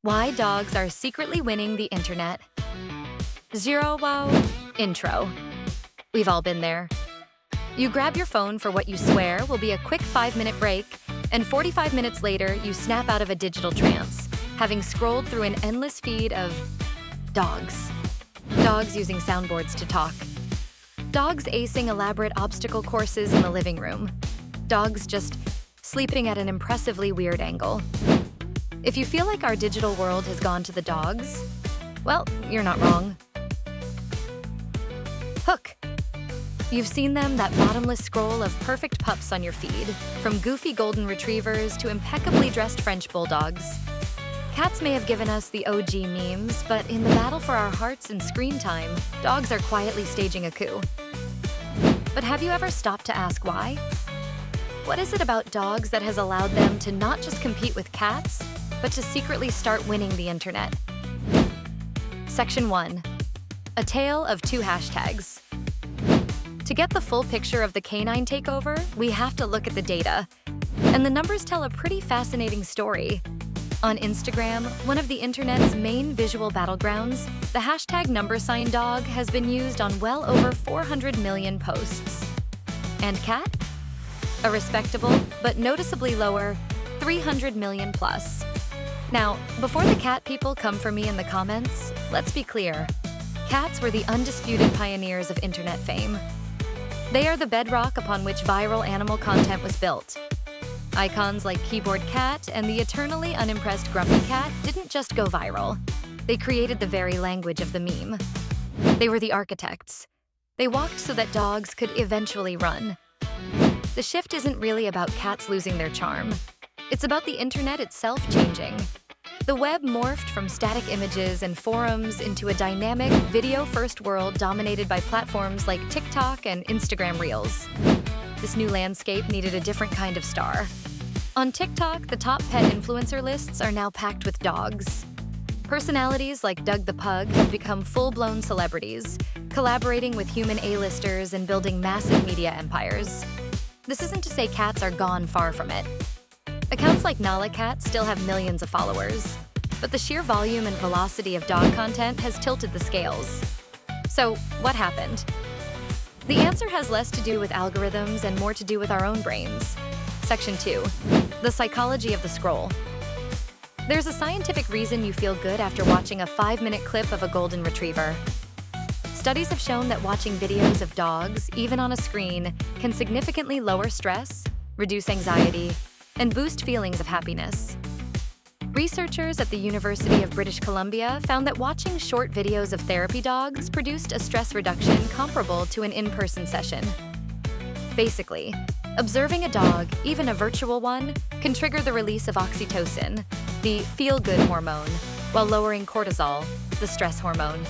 Why dogs are secretly winning the internet. Zero wow intro. We've all been there. You grab your phone for what you swear will be a quick 5-minute break, and 45 minutes later, you snap out of a digital trance, having scrolled through an endless feed of dogs. Dogs using soundboards to talk. Dogs acing elaborate obstacle courses in the living room. Dogs just sleeping at an impressively weird angle. If you feel like our digital world has gone to the dogs, well, you're not wrong. Hook. You've seen them, that bottomless scroll of perfect pups on your feed, from goofy golden retrievers to impeccably dressed French bulldogs. Cats may have given us the OG memes, but in the battle for our hearts and screen time, dogs are quietly staging a coup. But have you ever stopped to ask why? What is it about dogs that has allowed them to not just compete with cats, but to secretly start winning the internet? Section 1. A tale of two hashtags. To get the full picture of the canine takeover, we have to look at the data. And the numbers tell a pretty fascinating story. On Instagram, one of the internet's main visual battlegrounds, the hashtag #dog has been used on well over 400 million posts. And cat? A respectable, but noticeably lower, 300 million plus. Now, before the cat people come for me in the comments, let's be clear. Cats were the undisputed pioneers of internet fame. They are the bedrock upon which viral animal content was built. Icons like Keyboard Cat and the eternally unimpressed Grumpy Cat didn't just go viral. They created the very language of the meme. They were the architects. They walked so that dogs could eventually run. The shift isn't really about cats losing their charm. It's about the internet itself changing. The web morphed from static images and forums into a dynamic, video-first world dominated by platforms like TikTok and Instagram Reels. This new landscape needed a different kind of star. On TikTok, the top pet influencer lists are now packed with dogs. Personalities like Doug the Pug have become full-blown celebrities, collaborating with human A-listers and building massive media empires. This isn't to say cats are gone far from it. Accounts like Nala Cat still have millions of followers, but the sheer volume and velocity of dog content has tilted the scales. So, what happened? The answer has less to do with algorithms and more to do with our own brains. Section 2. The psychology of the scroll. There's a scientific reason you feel good after watching a 5-minute clip of a golden retriever. Studies have shown that watching videos of dogs, even on a screen, can significantly lower stress, reduce anxiety, and boost feelings of happiness. Researchers at the University of British Columbia found that watching short videos of therapy dogs produced a stress reduction comparable to an in-person session. Basically, observing a dog, even a virtual one, can trigger the release of oxytocin, the feel-good hormone, while lowering cortisol, the stress hormone.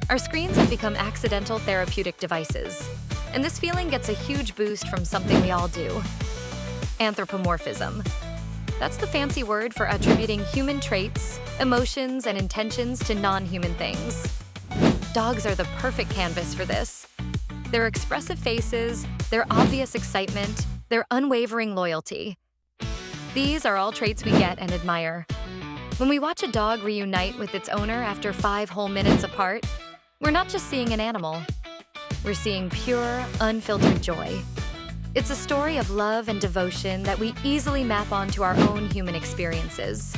Our screens have become accidental therapeutic devices, and this feeling gets a huge boost from something we all do. Anthropomorphism. That's the fancy word for attributing human traits, emotions, and intentions to non-human things. Dogs are the perfect canvas for this. Their expressive faces, their obvious excitement, their unwavering loyalty. These are all traits we get and admire. When we watch a dog reunite with its owner after 5 whole minutes apart, we're not just seeing an animal. We're seeing pure, unfiltered joy. It's a story of love and devotion that we easily map onto our own human experiences.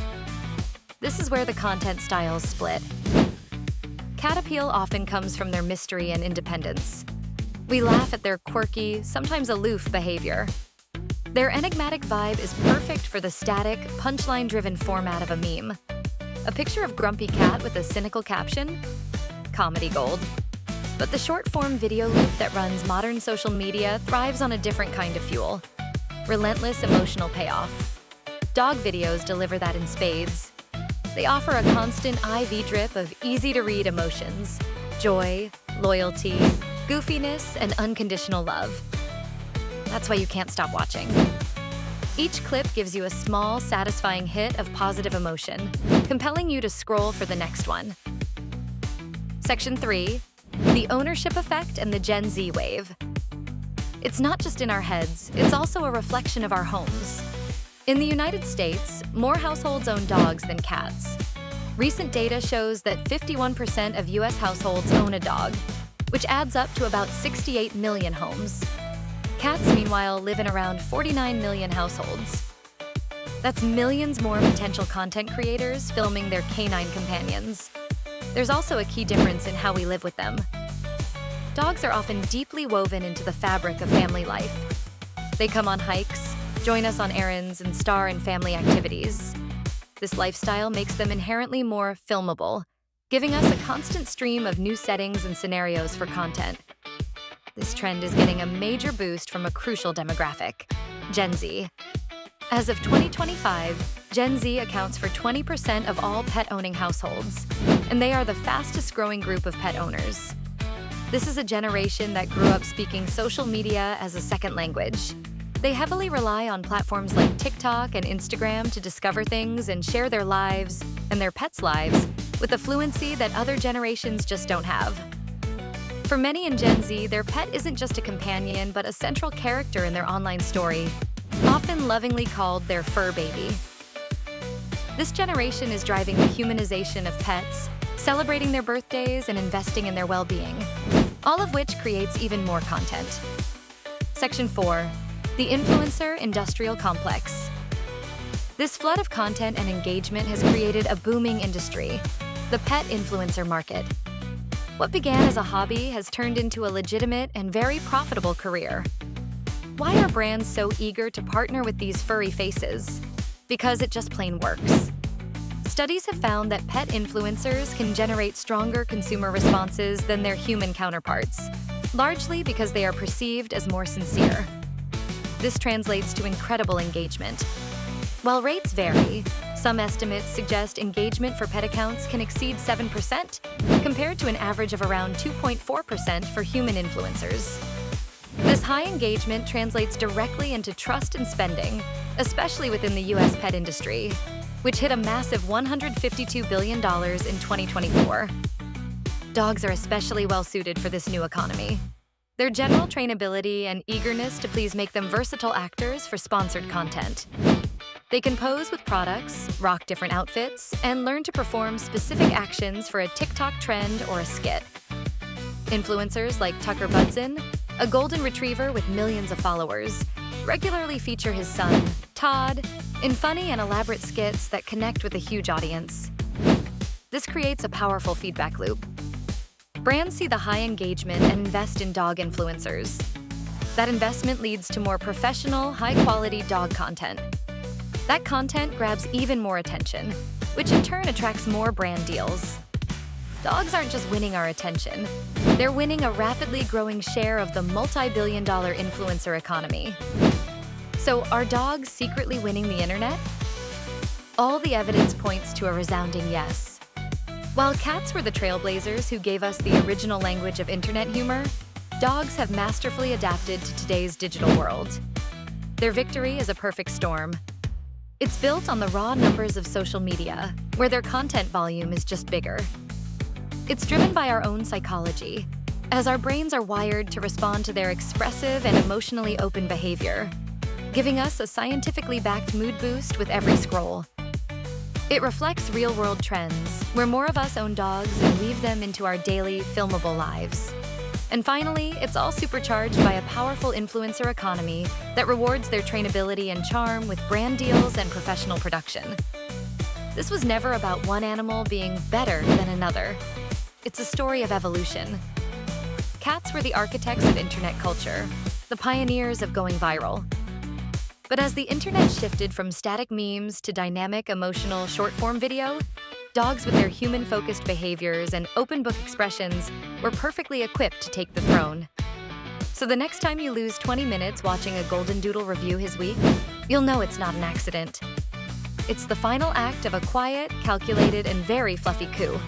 This is where the content styles split. Cat appeal often comes from their mystery and independence. We laugh at their quirky, sometimes aloof behavior. Their enigmatic vibe is perfect for the static, punchline-driven format of a meme. A picture of Grumpy Cat with a cynical caption? Comedy gold. But the short-form video loop that runs modern social media thrives on a different kind of fuel. Relentless emotional payoff. Dog videos deliver that in spades. They offer a constant IV drip of easy-to-read emotions. Joy, loyalty, goofiness, and unconditional love. That's why you can't stop watching. Each clip gives you a small, satisfying hit of positive emotion, compelling you to scroll for the next one. Section 3. The ownership effect and the Gen Z wave. It's not just in our heads, it's also a reflection of our homes. In the United States, more households own dogs than cats. Recent data shows that 51% of US households own a dog, which adds up to about 68 million homes. Cats, meanwhile, live in around 49 million households. That's millions more potential content creators filming their canine companions. There's also a key difference in how we live with them. Dogs are often deeply woven into the fabric of family life. They come on hikes, join us on errands, and star in family activities. This lifestyle makes them inherently more filmable, giving us a constant stream of new settings and scenarios for content. This trend is getting a major boost from a crucial demographic, Gen Z. As of 2025, Gen Z accounts for 20% of all pet-owning households, and they are the fastest-growing group of pet owners. This is a generation that grew up speaking social media as a second language. They heavily rely on platforms like TikTok and Instagram to discover things and share their lives and their pets' lives with a fluency that other generations just don't have. For many in Gen Z, their pet isn't just a companion, but a central character in their online story, often lovingly called their fur baby. This generation is driving the humanization of pets, celebrating their birthdays and investing in their well-being, all of which creates even more content. Section 4. The Influencer Industrial Complex. This flood of content and engagement has created a booming industry, the pet influencer market. What began as a hobby has turned into a legitimate and very profitable career. Why are brands so eager to partner with these furry faces? Because it just plain works. Studies have found that pet influencers can generate stronger consumer responses than their human counterparts, largely because they are perceived as more sincere. This translates to incredible engagement. While rates vary, some estimates suggest engagement for pet accounts can exceed 7%, compared to an average of around 2.4% for human influencers. This high engagement translates directly into trust and spending, especially within the US pet industry, which hit a massive $152 billion in 2024. Dogs are especially well-suited for this new economy. Their general trainability and eagerness to please make them versatile actors for sponsored content. They can pose with products, rock different outfits, and learn to perform specific actions for a TikTok trend or a skit. Influencers like Tucker Budzin, a golden retriever with millions of followers, regularly feature his son, Todd, in funny and elaborate skits that connect with a huge audience. This creates a powerful feedback loop. Brands see the high engagement and invest in dog influencers. That investment leads to more professional, high-quality dog content. That content grabs even more attention, which in turn attracts more brand deals. Dogs aren't just winning our attention, they're winning a rapidly growing share of the multi-billion-dollar influencer economy. So are dogs secretly winning the internet? All the evidence points to a resounding yes. While cats were the trailblazers who gave us the original language of internet humor, dogs have masterfully adapted to today's digital world. Their victory is a perfect storm. It's built on the raw numbers of social media, where their content volume is just bigger. It's driven by our own psychology, as our brains are wired to respond to their expressive and emotionally open behavior, giving us a scientifically backed mood boost with every scroll. It reflects real-world trends, where more of us own dogs and weave them into our daily, filmable lives. And finally, it's all supercharged by a powerful influencer economy that rewards their trainability and charm with brand deals and professional production. This was never about one animal being better than another. It's a story of evolution. Cats were the architects of internet culture, the pioneers of going viral. But as the internet shifted from static memes to dynamic, emotional, short-form video, dogs with their human-focused behaviors and open-book expressions were perfectly equipped to take the throne. So the next time you lose 20 minutes watching a golden doodle review his week, you'll know it's not an accident. It's the final act of a quiet, calculated, and very fluffy coup.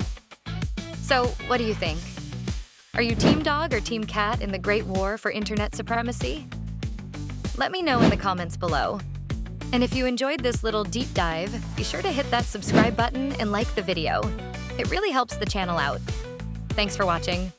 So, what do you think? Are you team dog or team cat in the great war for internet supremacy? Let me know in the comments below. And if you enjoyed this little deep dive, be sure to hit that subscribe button and like the video. It really helps the channel out. Thanks for watching.